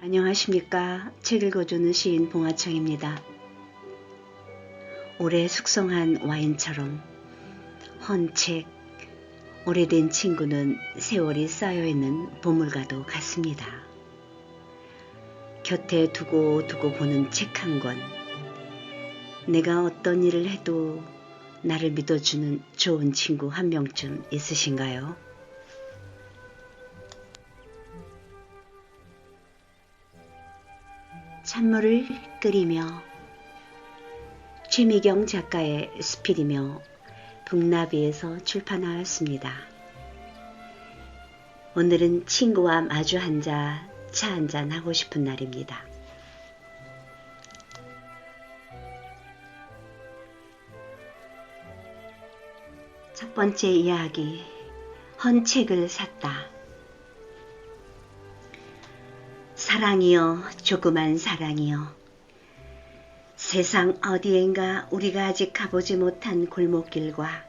안녕하십니까. 책 읽어주는 시인 봉화청입니다. 오래 숙성한 와인처럼 헌 책, 오래된 친구는 세월이 쌓여있는 보물과도 같습니다. 곁에 두고 보는 책 한 권, 내가 어떤 일을 해도 나를 믿어주는 좋은 친구 한 명쯤 있으신가요? 찬물을 끓이며 최미경 작가의 스필이며 북나비에서 출판하였습니다. 오늘은 친구와 마주 앉아 차 한잔 하고 싶은 날입니다. 첫 번째 이야기, 헌 책을 샀다. 사랑이여, 조그만 사랑이여. 세상 어디엔가 우리가 아직 가보지 못한 골목길과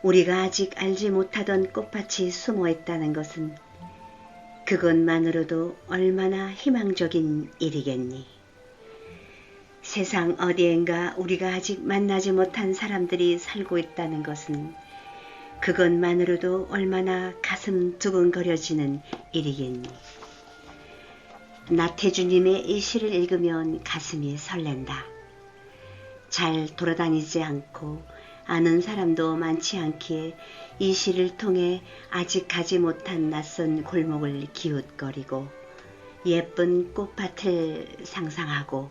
우리가 아직 알지 못하던 꽃밭이 숨어 있다는 것은 그것만으로도 얼마나 희망적인 일이겠니. 세상 어디엔가 우리가 아직 만나지 못한 사람들이 살고 있다는 것은 그것만으로도 얼마나 가슴 두근거려지는 일이겠니. 나태주님의 이 시를 읽으면 가슴이 설렌다. 잘 돌아다니지 않고 아는 사람도 많지 않기에 이 시를 통해 아직 가지 못한 낯선 골목을 기웃거리고 예쁜 꽃밭을 상상하고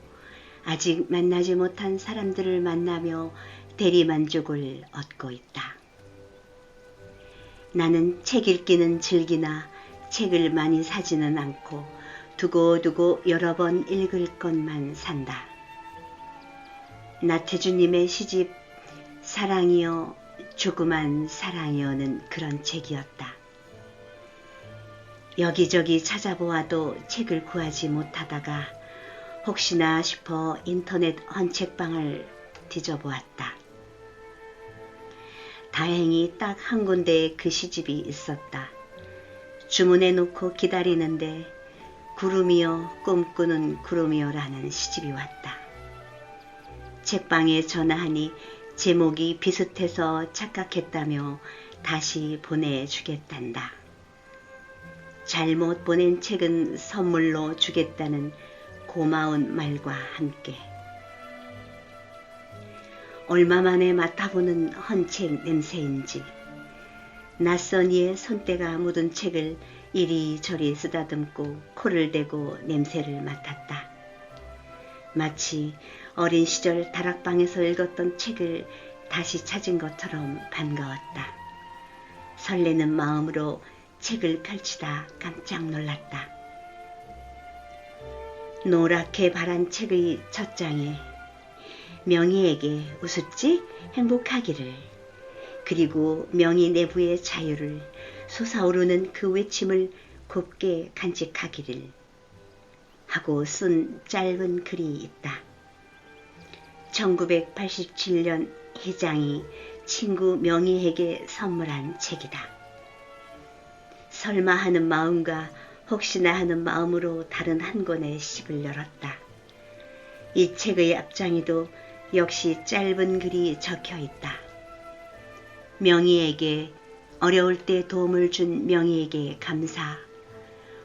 아직 만나지 못한 사람들을 만나며 대리만족을 얻고 있다. 나는 책 읽기는 즐기나 책을 많이 사지는 않고 두고 여러 번 읽을 것만 산다. 나태주님의 시집 사랑이여, 조그만 사랑이여는 그런 책이었다. 여기저기 찾아보아도 책을 구하지 못하다가 혹시나 싶어 인터넷 헌책방을 뒤져보았다. 다행히 딱 한 군데에 그 시집이 있었다. 주문해 놓고 기다리는데 구름이여, 꿈꾸는 구름이여라는 시집이 왔다. 책방에 전화하니 제목이 비슷해서 착각했다며 다시 보내주겠단다. 잘못 보낸 책은 선물로 주겠다는 고마운 말과 함께 얼마 만에 맡아보는 헌책 냄새인지 낯선 이의 손때가 묻은 책을 이리저리 쓰다듬고 코를 대고 냄새를 맡았다. 마치 어린 시절 다락방에서 읽었던 책을 다시 찾은 것처럼 반가웠다. 설레는 마음으로 책을 펼치다 깜짝 놀랐다. 노랗게 바란 책의 첫 장에 명희에게 우습지 행복하기를, 그리고 명희 내부의 자유를, 솟아오르는 그 외침을 곱게 간직하기를 하고 쓴 짧은 글이 있다. 1987년 회장이 친구 명희에게 선물한 책이다. 설마 하는 마음과 혹시나 하는 마음으로 다른 한 권의 시집을 열었다. 이 책의 앞장에도 역시 짧은 글이 적혀 있다. 명희에게, 어려울 때 도움을 준 명희에게 감사.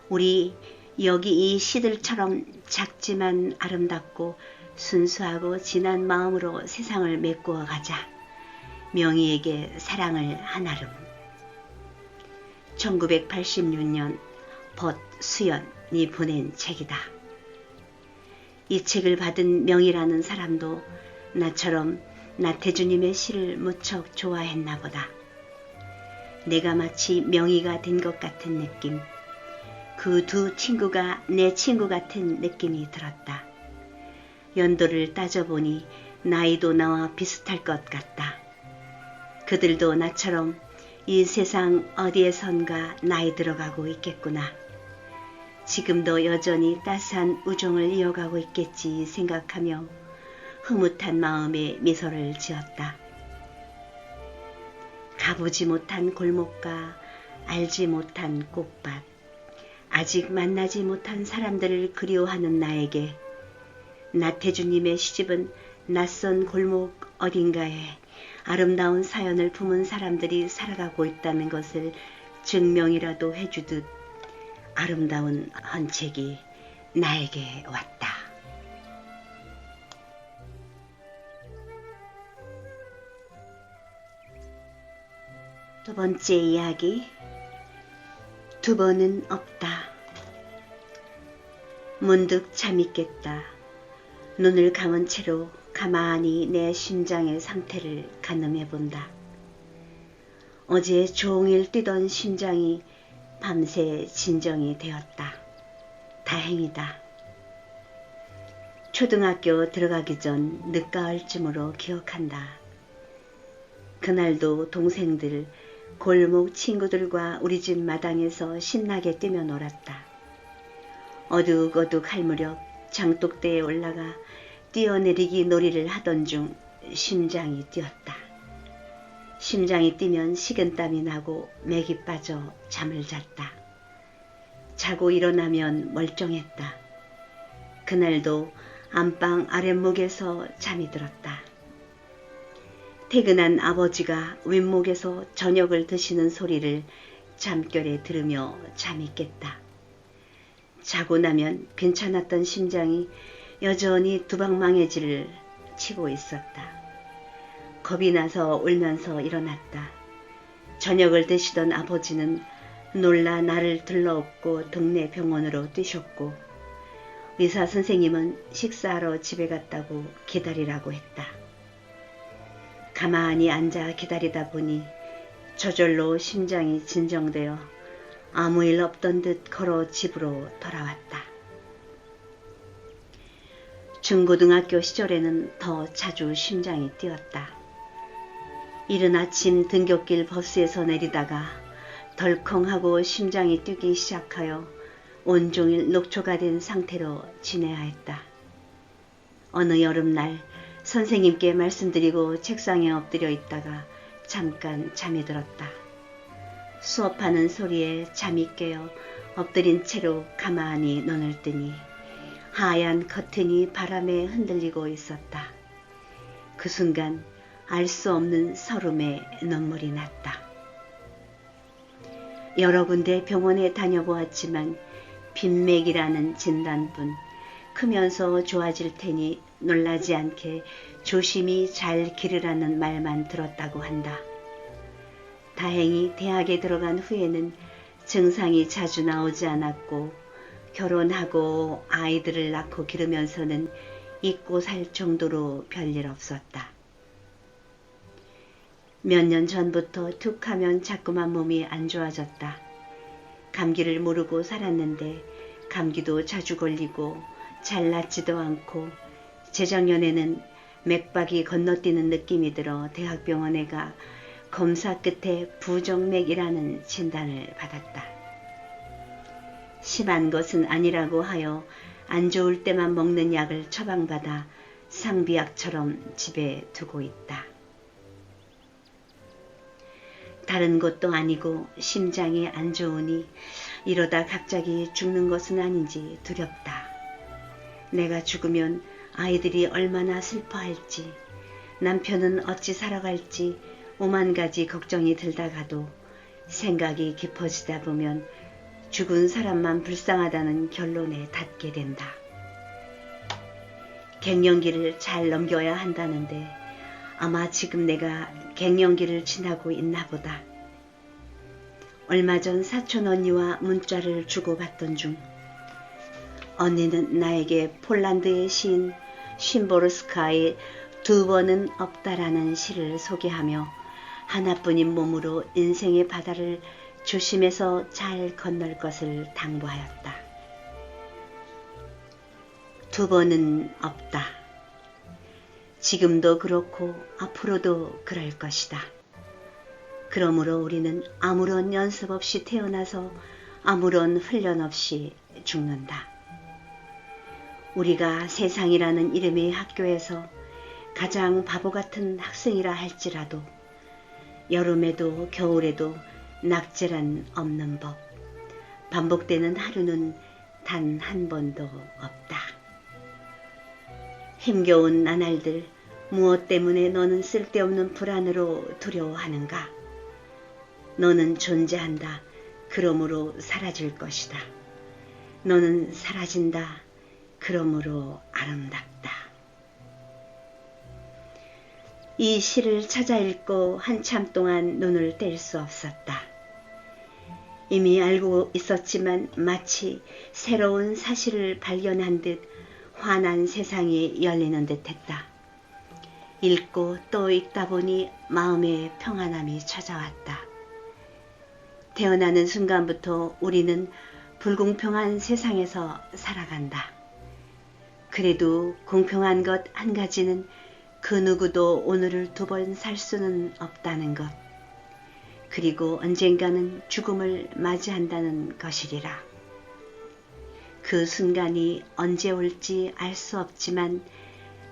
우리 여기 이 시들처럼 작지만 아름답고 순수하고 진한 마음으로 세상을 메꾸어 가자. 명희에게 사랑을 한아름. 1986년 벗수연이 보낸 책이다. 이 책을 받은 명희라는 사람도 나처럼 나태주님의 시를 무척 좋아했나 보다. 내가 마치 명희가 된 것 같은 느낌, 그 두 친구가 내 친구 같은 느낌이 들었다. 연도를 따져보니 나이도 나와 비슷할 것 같다. 그들도 나처럼 이 세상 어디에선가 나이 들어가고 있겠구나. 지금도 여전히 따스한 우정을 이어가고 있겠지 생각하며 흐뭇한 마음에 미소를 지었다. 가보지 못한 골목과 알지 못한 꽃밭, 아직 만나지 못한 사람들을 그리워하는 나에게 나태주님의 시집은 낯선 골목 어딘가에 아름다운 사연을 품은 사람들이 살아가고 있다는 것을 증명이라도 해주듯 아름다운 헌책이 나에게 왔다. 두 번째 이야기, 두 번은 없다. 문득 잠이 깼다. 눈을 감은 채로 가만히 내 심장의 상태를 가늠해 본다. 어제 종일 뛰던 심장이 밤새 진정이 되었다. 다행이다. 초등학교 들어가기 전 늦가을쯤으로 기억한다. 그날도 동생들, 골목 친구들과 우리 집 마당에서 신나게 뛰며 놀았다. 어둑어둑 할 무렵 장독대에 올라가 뛰어내리기 놀이를 하던 중 심장이 뛰었다. 심장이 뛰면 식은땀이 나고 맥이 빠져 잠을 잤다. 자고 일어나면 멀쩡했다. 그날도 안방 아랫목에서 잠이 들었다. 퇴근한 아버지가 윗목에서 저녁을 드시는 소리를 잠결에 들으며 잠이 깼다. 자고 나면 괜찮았던 심장이 여전히 두방망해질을 치고 있었다. 겁이 나서 울면서 일어났다. 저녁을 드시던 아버지는 놀라 나를 들러업고 동네 병원으로 뛰셨고 의사 선생님은 식사하러 집에 갔다고 기다리라고 했다. 가만히 앉아 기다리다 보니 저절로 심장이 진정되어 아무 일 없던 듯 걸어 집으로 돌아왔다. 중고등학교 시절에는 더 자주 심장이 뛰었다. 이른 아침 등굣길 버스에서 내리다가 덜컹하고 심장이 뛰기 시작하여 온종일 녹초가 된 상태로 지내야 했다. 어느 여름날 선생님께 말씀드리고 책상에 엎드려 있다가 잠깐 잠이 들었다. 수업하는 소리에 잠이 깨어 엎드린 채로 가만히 눈을 뜨니 하얀 커튼이 바람에 흔들리고 있었다. 그 순간 알 수 없는 설움에 눈물이 났다. 여러 군데 병원에 다녀보았지만 빈맥이라는 진단뿐 크면서 좋아질 테니 놀라지 않게 조심히 잘 기르라는 말만 들었다고 한다. 다행히 대학에 들어간 후에는 증상이 자주 나오지 않았고 결혼하고 아이들을 낳고 기르면서는 잊고 살 정도로 별일 없었다. 몇 년 전부터 툭 하면 자꾸만 몸이 안 좋아졌다. 감기를 모르고 살았는데 감기도 자주 걸리고 잘 낫지도 않고 재작년에는 맥박이 건너뛰는 느낌이 들어 대학병원에 가 검사 끝에 부정맥이라는 진단을 받았다. 심한 것은 아니라고 하여 안 좋을 때만 먹는 약을 처방받아 상비약처럼 집에 두고 있다. 다른 것도 아니고 심장이 안 좋으니 이러다 갑자기 죽는 것은 아닌지 두렵다. 내가 죽으면 아이들이 얼마나 슬퍼할지, 남편은 어찌 살아갈지 오만 가지 걱정이 들다가도 생각이 깊어지다 보면 죽은 사람만 불쌍하다는 결론에 닿게 된다. 갱년기를 잘 넘겨야 한다는데 아마 지금 내가 갱년기를 지나고 있나 보다. 얼마 전 사촌 언니와 문자를 주고받던 중 언니는 나에게 폴란드의 시인 심보르스카의 두 번은 없다라는 시를 소개하며 하나뿐인 몸으로 인생의 바다를 조심해서 잘 건널 것을 당부하였다. 두 번은 없다. 지금도 그렇고 앞으로도 그럴 것이다. 그러므로 우리는 아무런 연습 없이 태어나서 아무런 훈련 없이 죽는다. 우리가 세상이라는 이름의 학교에서 가장 바보 같은 학생이라 할지라도 여름에도 겨울에도 낙제란 없는 법, 반복되는 하루는 단 한 번도 없다. 힘겨운 나날들, 무엇 때문에 너는 쓸데없는 불안으로 두려워하는가? 너는 존재한다. 그러므로 사라질 것이다. 너는 사라진다. 그러므로 아름답다. 이 시를 찾아 읽고 한참 동안 눈을 뗄 수 없었다. 이미 알고 있었지만 마치 새로운 사실을 발견한 듯 환한 세상이 열리는 듯했다. 읽고 또 읽다 보니 마음의 평안함이 찾아왔다. 태어나는 순간부터 우리는 불공평한 세상에서 살아간다. 그래도 공평한 것 한 가지는 그 누구도 오늘을 두 번 살 수는 없다는 것. 그리고 언젠가는 죽음을 맞이한다는 것이리라. 그 순간이 언제 올지 알 수 없지만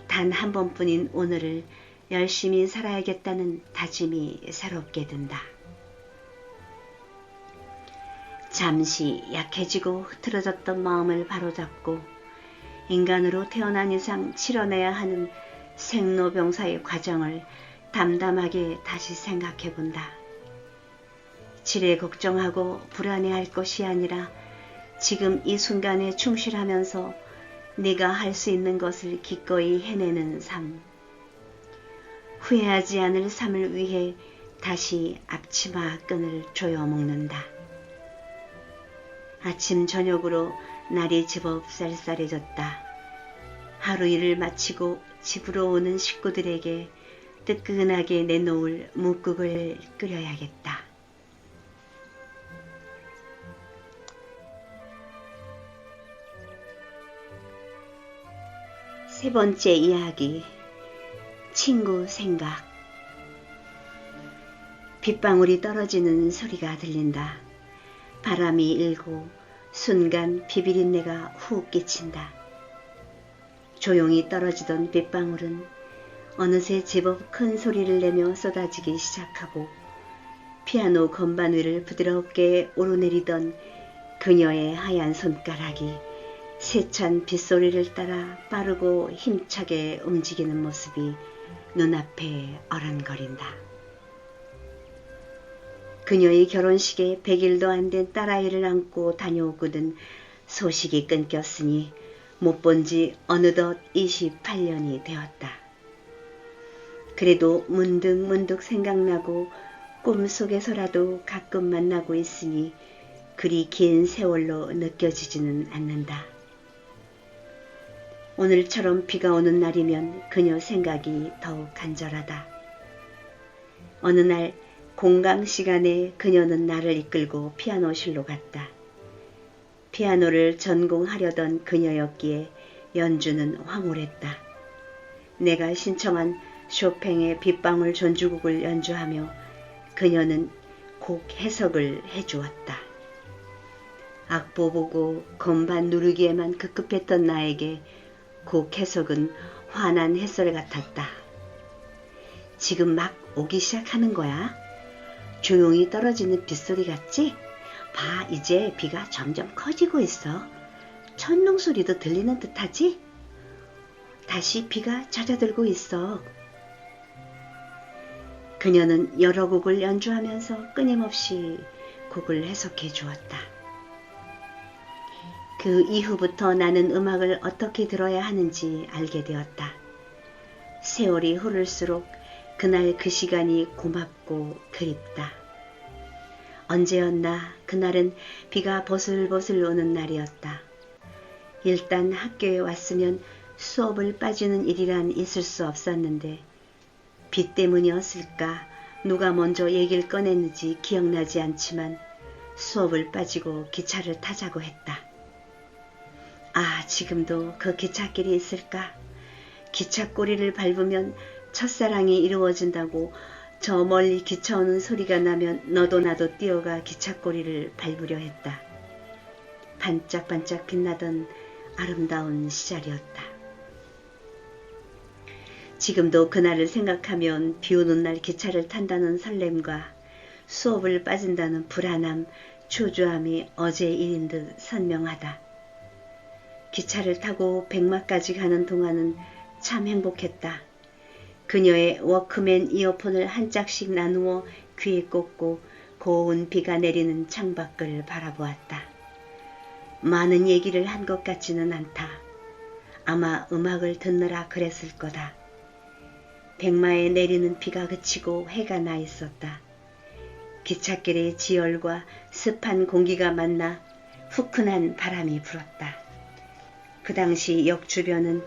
단 한 번뿐인 오늘을 열심히 살아야겠다는 다짐이 새롭게 든다. 잠시 약해지고 흐트러졌던 마음을 바로잡고 인간으로 태어난 이상 치러내야 하는 생로병사의 과정을 담담하게 다시 생각해 본다. 지레 걱정하고 불안해할 것이 아니라 지금 이 순간에 충실하면서 네가 할 수 있는 것을 기꺼이 해내는 삶. 후회하지 않을 삶을 위해 다시 앞치마 끈을 조여먹는다. 아침 저녁으로 날이 제법 쌀쌀해졌다. 하루 일을 마치고 집으로 오는 식구들에게 뜨끈하게 내놓을 묵국을 끓여야겠다. 세 번째 이야기, 친구 생각. 빗방울이 떨어지는 소리가 들린다. 바람이 일고 순간 비비린내가 훅 끼친다. 조용히 떨어지던 빗방울은 어느새 제법 큰 소리를 내며 쏟아지기 시작하고 피아노 건반 위를 부드럽게 오르내리던 그녀의 하얀 손가락이 세찬 빗소리를 따라 빠르고 힘차게 움직이는 모습이 눈앞에 어른거린다. 그녀의 결혼식에 100일도 안 된 딸아이를 안고 다녀오거든 소식이 끊겼으니 못 본 지 어느덧 28년이 되었다. 그래도 문득문득 생각나고 꿈속에서라도 가끔 만나고 있으니 그리 긴 세월로 느껴지지는 않는다. 오늘처럼 비가 오는 날이면 그녀 생각이 더욱 간절하다. 어느 날 공강 시간에 그녀는 나를 이끌고 피아노실로 갔다. 피아노를 전공하려던 그녀였기에 연주는 황홀했다. 내가 신청한 쇼팽의 빗방울 전주곡을 연주하며 그녀는 곡 해석을 해주었다. 악보 보고 건반 누르기에만 급급했던 나에게 곡 해석은 환한 햇살 같았다. 지금 막 오기 시작하는 거야? 조용히 떨어지는 빗소리 같지? 봐, 이제 비가 점점 커지고 있어. 천둥 소리도 들리는 듯하지? 다시 비가 잦아들고 있어. 그녀는 여러 곡을 연주하면서 끊임없이 곡을 해석해 주었다. 그 이후부터 나는 음악을 어떻게 들어야 하는지 알게 되었다. 세월이 흐를수록 그날 그 시간이 고맙고 그립다. 언제였나 그날은 비가 보슬보슬 오는 날이었다. 일단 학교에 왔으면 수업을 빠지는 일이란 있을 수 없었는데 비 때문이었을까 누가 먼저 얘기를 꺼냈는지 기억나지 않지만 수업을 빠지고 기차를 타자고 했다. 아, 지금도 그 기찻길이 있을까? 기차 꼬리를 밟으면 첫사랑이 이루어진다고 저 멀리 기차 오는 소리가 나면 너도 나도 뛰어가 기차 꼬리를 밟으려 했다. 반짝반짝 빛나던 아름다운 시절이었다. 지금도 그날을 생각하면 비 오는 날 기차를 탄다는 설렘과 수업을 빠진다는 불안함 초조함이 어제 일인 듯 선명하다. 기차를 타고 백마까지 가는 동안은 참 행복했다. 그녀의 워크맨 이어폰을 한 짝씩 나누어 귀에 꽂고 고운 비가 내리는 창밖을 바라보았다. 많은 얘기를 한 것 같지는 않다. 아마 음악을 듣느라 그랬을 거다. 백마에 내리는 비가 그치고 해가 나 있었다. 기찻길의 지열과 습한 공기가 만나 후큰한 바람이 불었다. 그 당시 역 주변은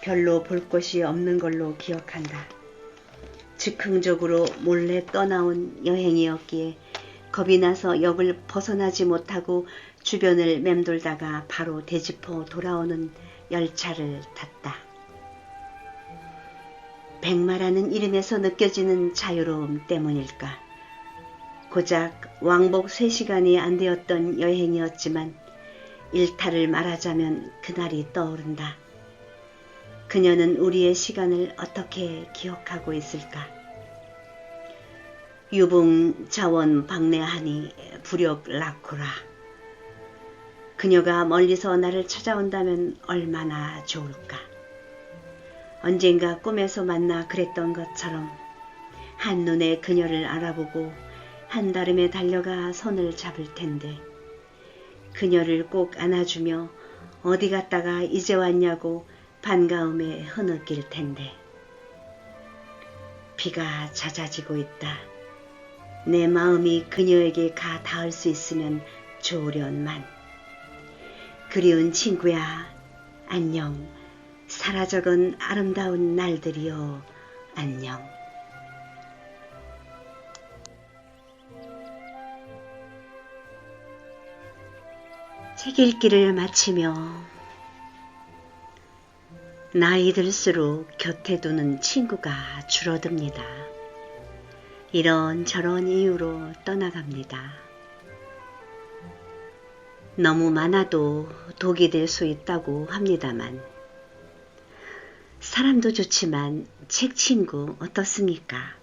별로 볼 곳이 없는 걸로 기억한다. 즉흥적으로 몰래 떠나온 여행이었기에 겁이 나서 역을 벗어나지 못하고 주변을 맴돌다가 바로 되짚어 돌아오는 열차를 탔다. 백마라는 이름에서 느껴지는 자유로움 때문일까. 고작 왕복 3시간이 안 되었던 여행이었지만 일탈을 말하자면 그날이 떠오른다. 그녀는 우리의 시간을 어떻게 기억하고 있을까? 유붕자원 방내하니 부력 낳고라. 그녀가 멀리서 나를 찾아온다면 얼마나 좋을까? 언젠가 꿈에서 만나 그랬던 것처럼 한눈에 그녀를 알아보고 한달음에 달려가 손을 잡을 텐데 그녀를 꼭 안아주며 어디 갔다가 이제 왔냐고 반가움에 흐느낄 텐데. 비가 잦아지고 있다. 내 마음이 그녀에게 가 닿을 수 있으면 좋으련만. 그리운 친구야, 안녕. 사라져간 아름다운 날들이여, 안녕. 책 읽기를 마치며 나이 들수록 곁에 두는 친구가 줄어듭니다. 이런저런 이유로 떠나갑니다. 너무 많아도 독이 될 수 있다고 합니다만 사람도 좋지만 책 친구 어떻습니까?